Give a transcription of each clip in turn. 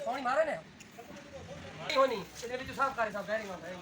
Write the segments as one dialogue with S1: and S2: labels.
S1: पानी मारे ने होनी ਇਹਦੇ ਵਿੱਚ ਸਾਫ ਕਰੇ ਸਾਫ ਬੈਰਿੰਗ ਹੁੰਦਾ ਇਹ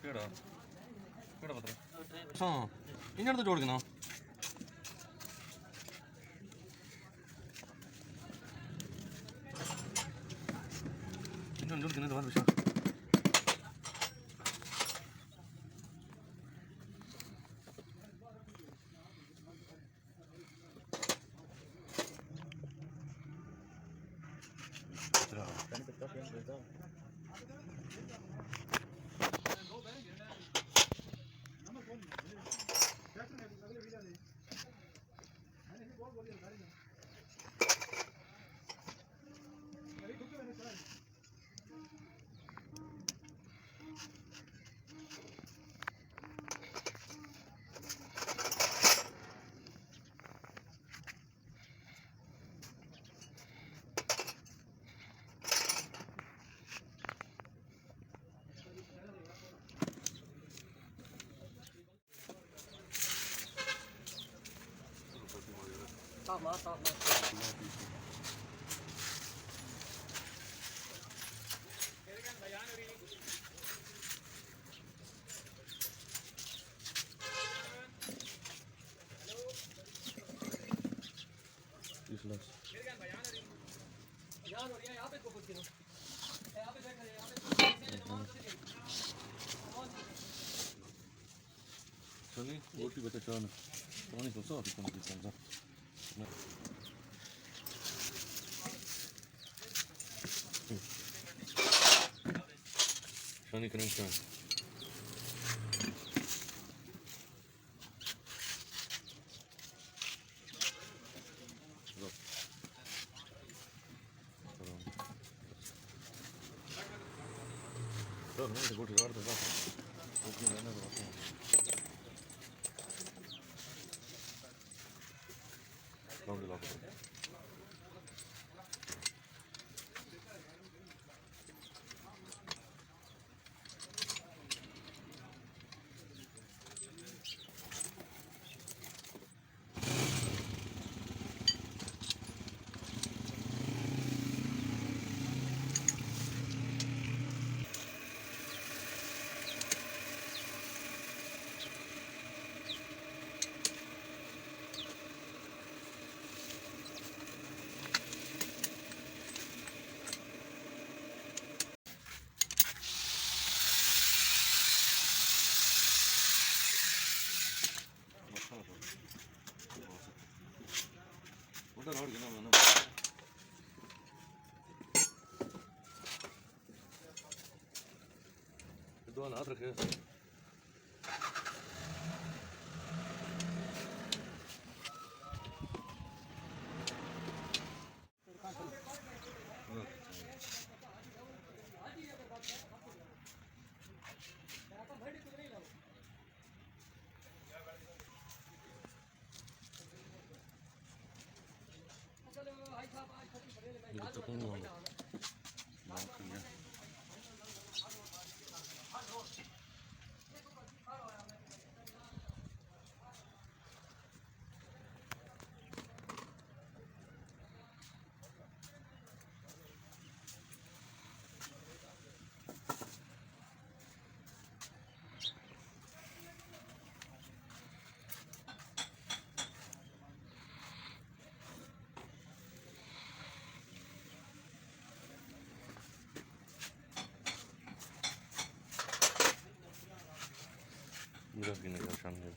S2: ਕਿਹੜਾ ਕਿਹੜਾ ਪਤਾ ਹਾਂ ਇਹਨਾਂ ਤੋਂ ਜੋੜ ਕੇ ਨਾ ਇਹਨਾਂ ਨੂੰ ਜੋੜ ਕੇ ਨਾ ਬਾਅਦ ਵਿੱਚ Tamam, tamam.
S3: Sani, volti bete çağını. Sani sosa abi konu bir sanza. Sani kırın çağın. Tamam, ne volti vardı zaten. Volti ne var? Long the lock. दो हाथ रखे ये तो कौन होगा मेरा भी नजर सामने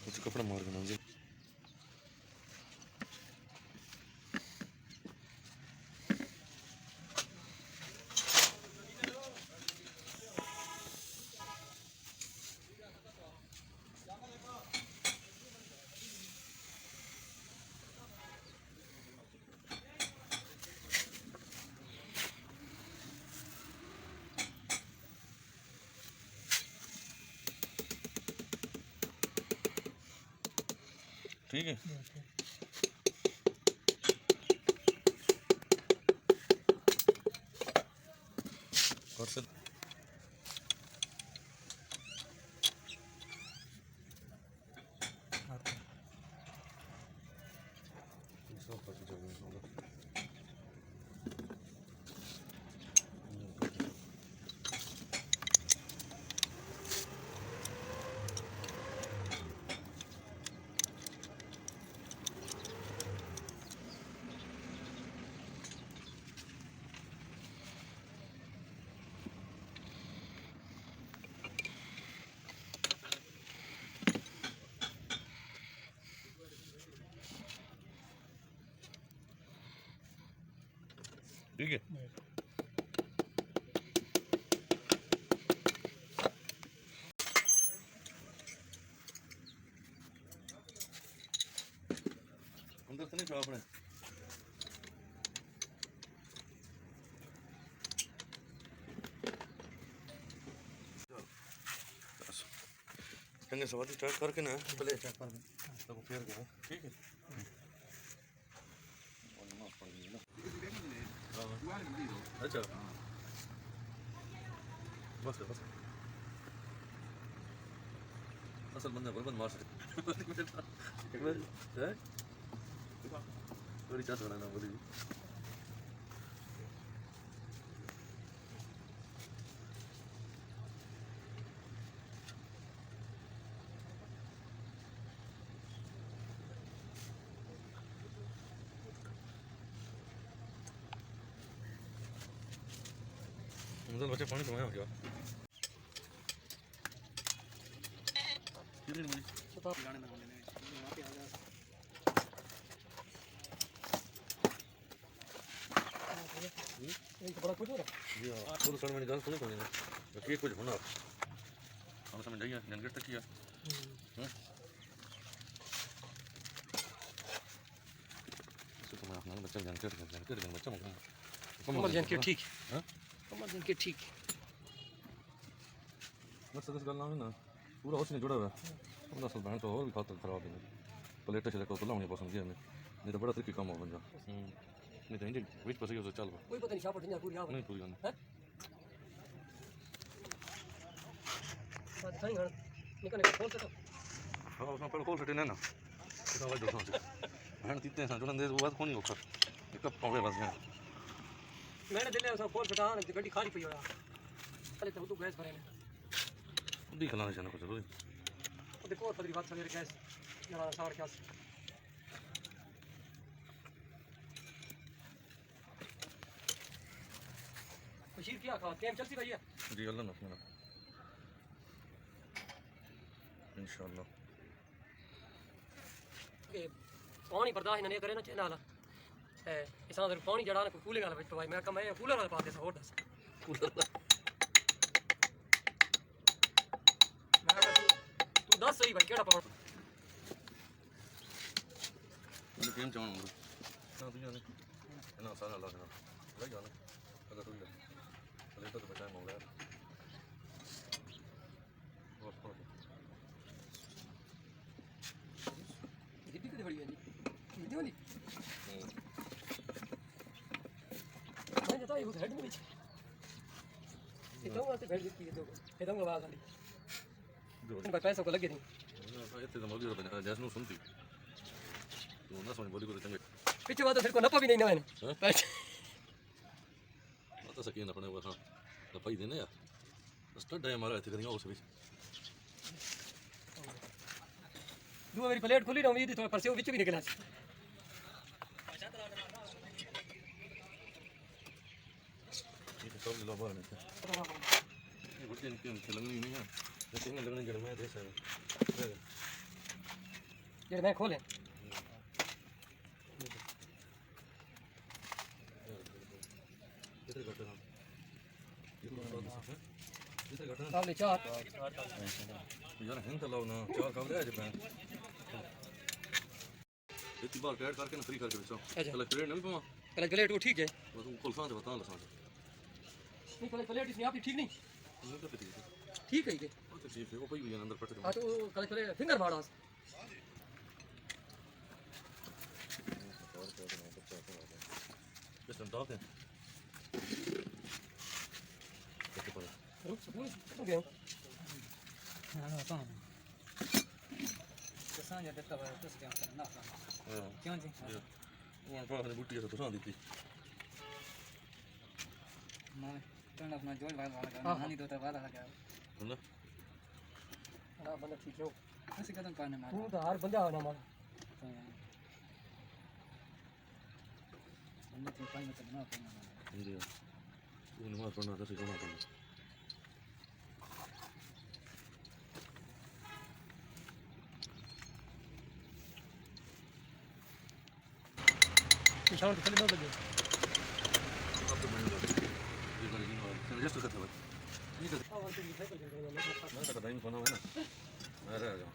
S3: कुछ कपड़ा मार के ना ठीक है कर सकते ठीक है अंदर से नहीं छाप रहे चंगे सवारी स्टार्ट करके ना पहले चेक कर तो फेर के ठीक है अच्छा बस बस असल बंदा बर्बाद मार सकते है थोड़ी चास बनाना बोली उधर बच्चे पानी कमाया हो क्या कितने मुझे
S1: पता
S3: गाने में वहां पे आ जा
S1: एक बड़ा कुछ हो रहा
S3: ये पूरा सर मैंने गाल सुनी कोनी बाकी कुछ होना हम समझ जाइए जनरेट तक किया इसको तो मैं अपना बच्चा जनरेट बच्चा
S1: कमर जन के ठीक
S3: हां
S1: कमर जन के ठीक
S3: बस दस गल ना है ना पूरा उसने जुड़ा हुआ है अपना सब बहन तो और भी खाता खराब है प्लेट से लेकर तो लाऊंगी पसंद किया मैं नहीं तो बड़ा तरीके काम हो बंदा नहीं तो इंडियन वेट पर से चल
S1: कोई पता नहीं शाप पड़नी पूरी आप
S3: नहीं पूरी गाने
S1: है बात सही है निकलने खोल से तो
S3: हां उसमें पहले कॉल सटे ना कितना वाइड दोस्तों से बहन तीते हैं जुलन दे वो बात कोनी होकर एक कप पावे बस में
S1: मैंने दिले सब खोल फटा गड्डी खाली पई होया पहले तो गैस भरे ने
S3: दिखला नहीं कुछ जरूरी
S1: देखो पतरी बात सवेरे गैस जरा सार क्या बशीर क्या खा कैम चलती भाई है
S3: जी अल्लाह ना मेरा इंशाल्लाह
S1: ये पानी बर्दाश्त नहीं करे ना चैनल इस तरह पानी जड़ा ना कूलिंग वाला बिच भाई मैं कम है कूलर वाला पाते और दस तू दस सही भाई केड़ा पानी
S3: मैंने गेम चाहूँ ना तू जाने ना सारा अल्लाह ना भाई जाने अगर तू जा चले तो बचाए मौला
S1: दीदी कितनी बड़ी है जी दीदी वाली मैं जता ये हेड में नीचे इतना वास्ते बैठ देती है तो एकदम आवाज आ रही भाई पैसों को लगे नहीं
S3: इतने तो मौजूद है जैसे नु सुनती तो ना समझ बोली को चंगे
S1: पीछे वाला फिर को नपा भी नहीं ना मैंने पैसे
S3: तो सकीन अपने वो हाँ तो भाई देने यार स्टड है हमारा इतने करेंगे उस भी
S1: दो मेरी प्लेट खुली ना उम्मीद तो परसे विच भी निकला
S3: ये तो सब लोग बाहर में ये बुढ़े इनके लगनी नहीं है जैसे इन्हें लगने जड़ में देश है
S1: ये मैं खोले
S3: इधर घटना इधर घटना
S1: सामने चार
S3: यार हिंद लाओ ना चार कब रहे जब इतनी बार कैड करके ना फ्री करके बेचो पहले प्लेट नहीं पावा
S1: पहले प्लेट वो ठीक है
S3: वो तुम कुल खान से बता लसा
S1: नहीं पहले प्लेट इसने आप ही ठीक नहीं
S3: नहीं तो ठीक है
S1: ठीक है ये
S3: वो तो ठीक है वो कोई भी अंदर पट
S1: हाँ तो पहले फिंगर मारा
S3: बस हम डालते हैं कैसे पड़ा
S1: हो गया
S3: क्यों जी वो थोड़ा बुट्टी से तो दी थी
S4: मैं अपना जोड़ वाला हानि दो तो वाला लगा
S3: ना
S1: हाँ बंदा ठीक है
S4: ऐसे कदम पाने मार
S1: तू तो हर बंदा ना मार
S4: हमने तो पानी में ना पाना
S3: जी वो नमाज पढ़ना था सिखाना था
S1: निशान तो चले ना लगे
S3: अब तो मैंने ये वाली नहीं और जस्ट करते हैं ये कर मैं तो टाइम कोना है ना अरे आ जाओ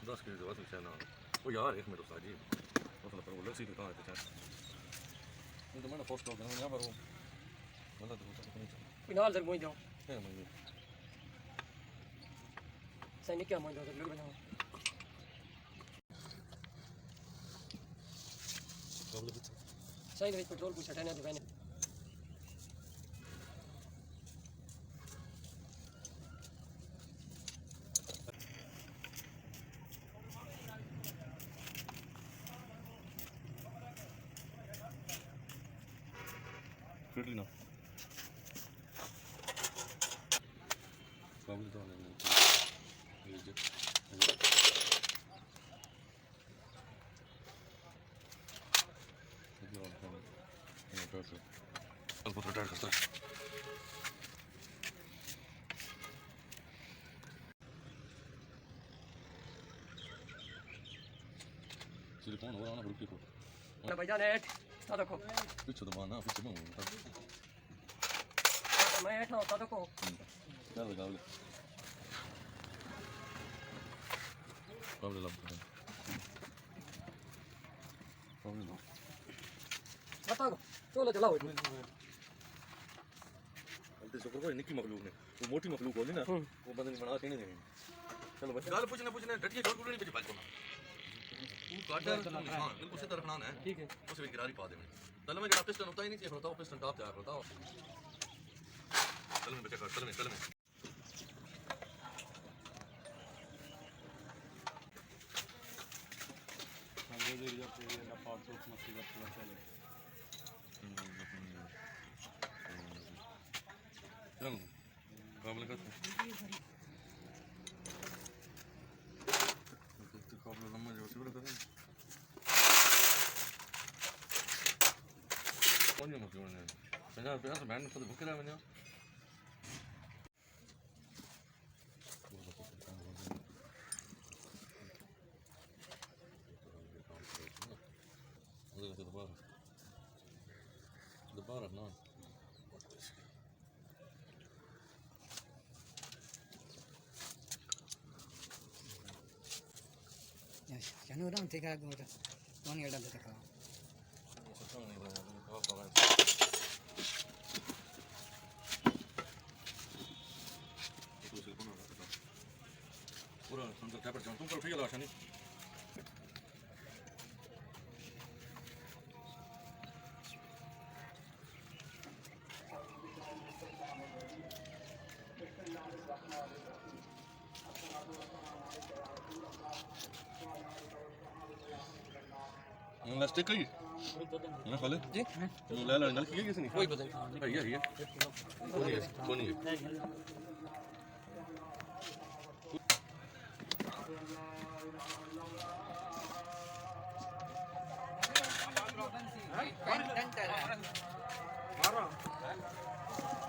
S3: दस के बाद से ना ओ यार एक मिनट उस्ताद जी मतलब पर वो लग सी कहां है चाचा ये तो मैंने पोस्ट कर देना यहां पर वो मतलब तो होता नहीं
S1: फिलहाल सर मोई जाओ
S3: है मैं
S1: सैनिक क्या मोई जाओ सर लोग बनाओ सही में पेट्रोल कुछ हटाने दे मैंने
S3: फिर ना काबिल तो नहीं ये जो البطل بتاعك خسر تليفون ورا انا بروح يكون
S1: انا بجان ايت صدقوا
S3: فيتش ضمانه فيتش مو
S1: ما ايت هو صدقوا
S3: يلا قبل لا قبل لا
S1: बताओ चलो चलाओ
S3: ते शुक्र कोई निकी मखलूक ने वो मोटी मखलूक होली ना वो बंदे ने बना के नहीं देनी चलो बस गाल पूछने डटिए छोड़ नहीं बच पाको ना वो काटा निशान बिल्कुल सीधा रखना है
S1: ठीक है
S3: उसे भी गिरारी पा देनी तल में जरा पिस्टन होता ही नहीं चाहिए बताओ पिस्टन टॉप जा बताओ चल में बच्चा चल में चल मुकाबले करते हैं मुकाबले लम्बा जो सिवर करें कौन जो मत करने ₹50 से बैंड खुद भूखे रहा मैंने दोबारा ना
S4: Ya no dan tega gota. Tony ada tega.
S3: पूरा अंदर क्या पर तुम पर फिर लाशा नहीं लास्ट कई ना खाले
S1: जी
S3: तुम ले ला नल की किसी नहीं
S1: कोई पता नहीं
S3: है कौन है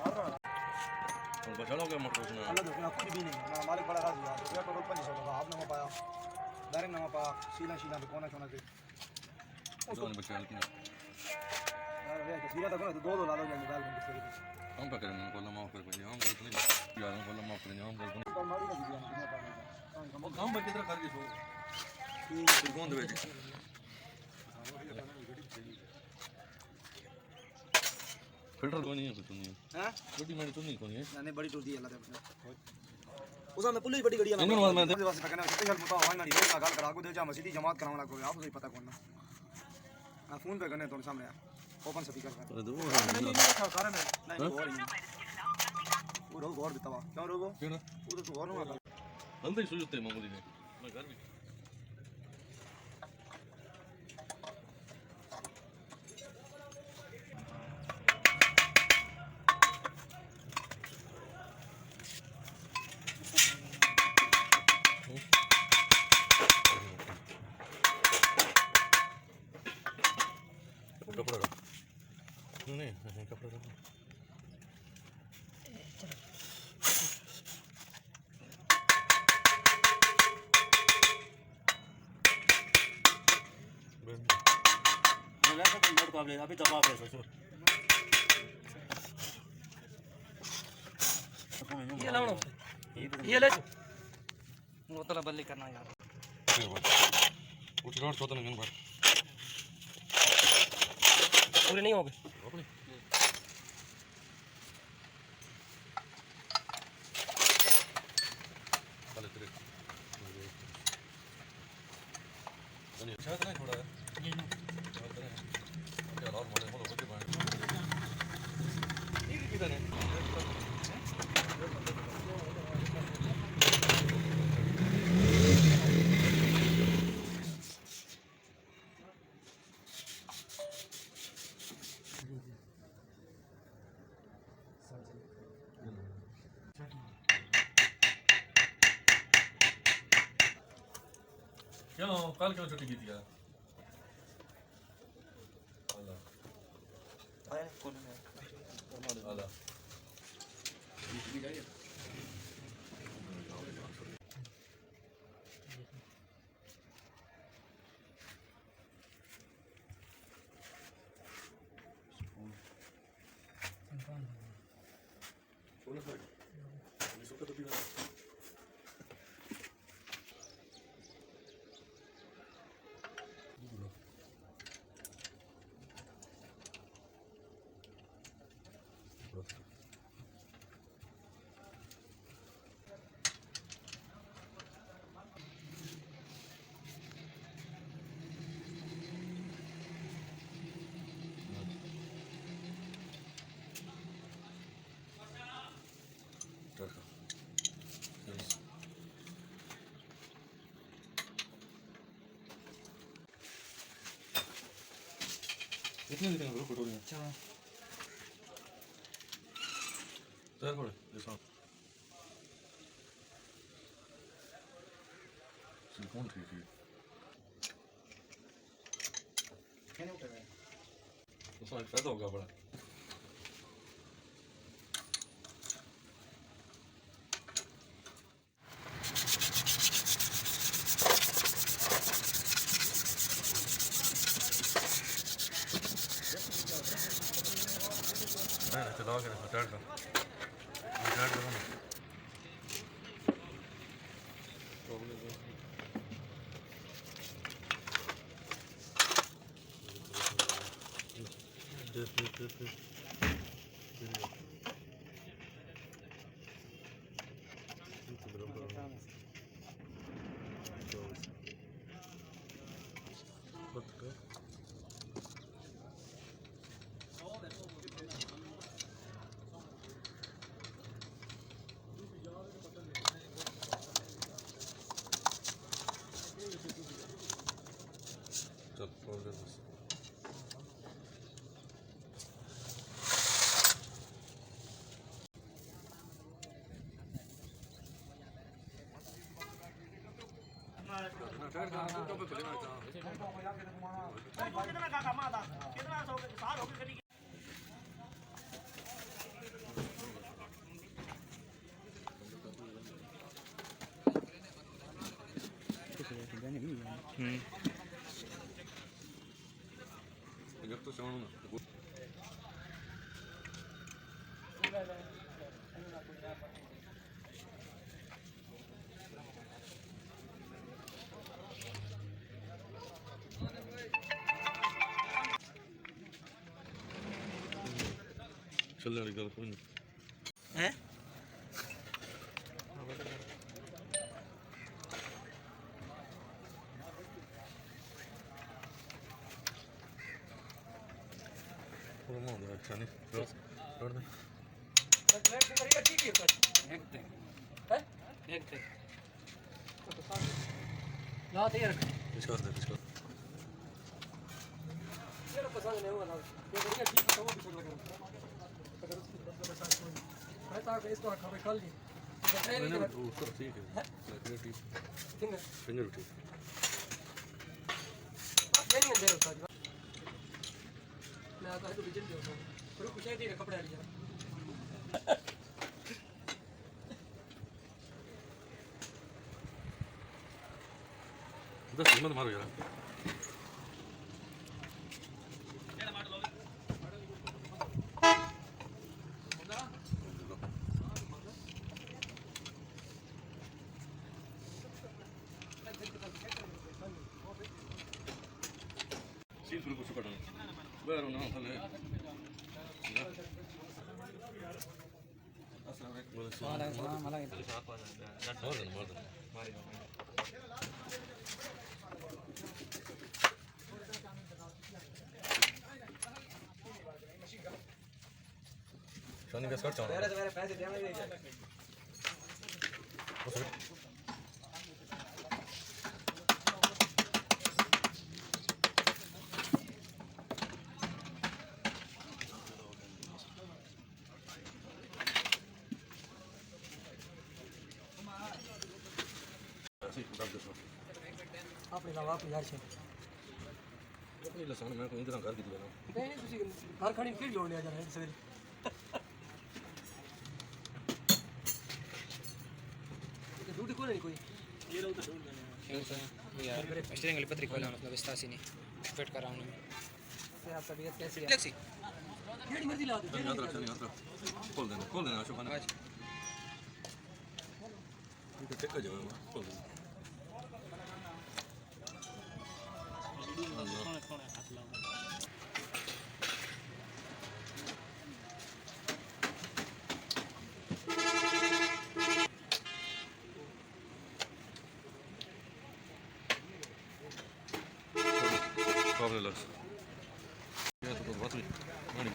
S3: और बचा लोगे मोटर से
S5: अल्लाह देखना कुछ भी नहीं मैं मालिक बड़ा राजी यार ये करोड़ 500 का आपने वो पाया डायरेक्ट ना पाया सीला सीला पे कोना कोना के
S3: दोनों बच्चे हेल्प नहीं
S5: यार वे सीला तक ना दो ला दो जल्दी डाल के सही
S3: हम पे करें को लम्बा कर पे हम कर नहीं यार को लम्बा कर हम कर नहीं
S5: तो मारी ना दिया कितना पाया
S3: वो काम पे किधर कर के सो
S5: ठीक
S3: कौन दे बेटे फिल्टर कोई नहीं है कुछ नहीं
S5: हैं
S3: छोटी मेरी तो नहीं कोई है
S5: मैंने बड़ी टूर दी अल्लाह दे उसा में पुलिस बड़ी गड़ी है
S3: इन बात में
S5: बस कहना स्पेशल मुता हवाई ना ये गाल करा को दे जा मस्जिद जमात करावना को आपको ही पता कौन ना हां फोन पे करने तो सामने ओपन स्पीकर पे
S3: अरे दो
S5: नहीं कारण है नहीं और नहीं वो रोग और बतावा क्यों रोगो
S3: क्यों ना
S5: वो तो और ना
S3: अंदर ही सोचते मामूली ने मैं घर में कपड़ा नहीं कपड़ा अभी दबा पे सोचो
S1: ये लाओ ये ले
S4: वो तो बदली करना यार.
S3: कुछ रोड सोचने के बाद
S1: पूरे नहीं होंगे
S3: चले तेरे नहीं शायद नहीं छोड़ा है
S4: ये ना
S3: यार और मोड़े मोड़े होते बाहर ठीक किधर है क्यों कल क्यों छुट्टी की थी यार आला कितने दिन हो गए कटोरी में
S4: चलो
S3: चार पड़े ये साथ कौन थी उसमें फायदा होगा बड़ा चला के स्टार्ट कर चल खोल दे बस जब तो चाहूँ ना चल रही गल कोई नहीं
S4: हैं
S3: Olmaz ya yani. Gördün.
S1: Plate को करिए ठीक है सर
S4: एक थे
S1: है
S4: एक थे
S1: तो साथ ला दे रख
S3: Dışarı da dışarı.
S1: ये पसंद नहीं हुआ ना ये करिए ठीक है तो वो भी छोड़ लगा अगर उसकी मतलब साथ कोई मैं तो इसको रखा भाई कल ही
S3: मैंने वो उसका ठीक है. Creative.
S1: ठीक है
S3: Finger ठीक.
S1: ये नहीं दे रहा था मैं आता है तो बिजली दे रहा हूं फिर कुछ नहीं दे कपड़े लिया
S3: बस हिम्मत मारो यार. Sin suru kuchu kadang. Baru na hale. Shani का स्कर्ट चाहना
S5: मेरे पैसे देने नहीं जाए
S3: ऐसे ही डाल दो.
S1: आपने लावा आप यार से
S3: अपनी लसान मैं कोई इंतजाम कर दिया ना.
S1: नहीं ਤੁਸੀਂ ਘਰ ਖੜੀ ਕਿਹੜੀ ਲੋੜ ਲਿਆ ਜਾ ਰਿਹਾ ਸਵੇਰੇ ये ड्यूटी कौन है कोई
S4: स्टीयरिंग वाली पत्री खोला मतलब विस्तार से नहीं फिट कर रहा हूं मैं आप तबीयत कैसी है टैक्सी
S1: जेडी मर्जी ला दो
S3: याद रख याद रख. खोल देना आशु खाना. ये टेक का जवाब खोल देना. Relax. Ya tu buat ni. Mari.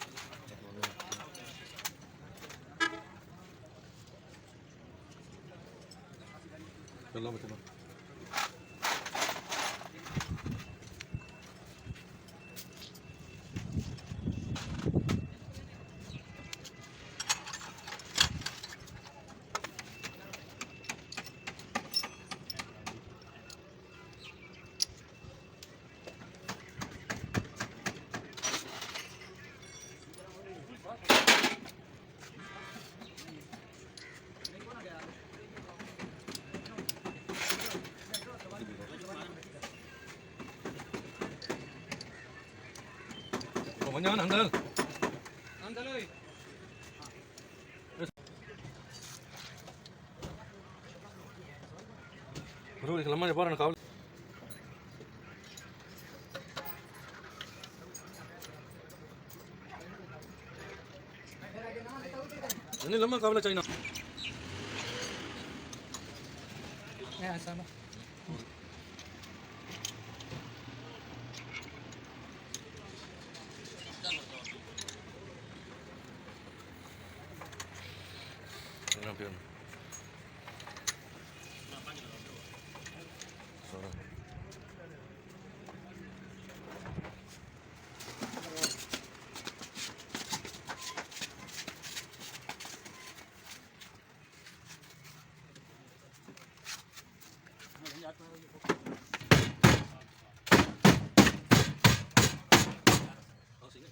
S3: Kalau macam mana? Jangan handal.
S4: Andalo.
S3: Bro, ini lama ya barang kau. Ini lama kau lah China.
S4: Ya, sama.
S3: Rampion. Sorry. Oh, sini.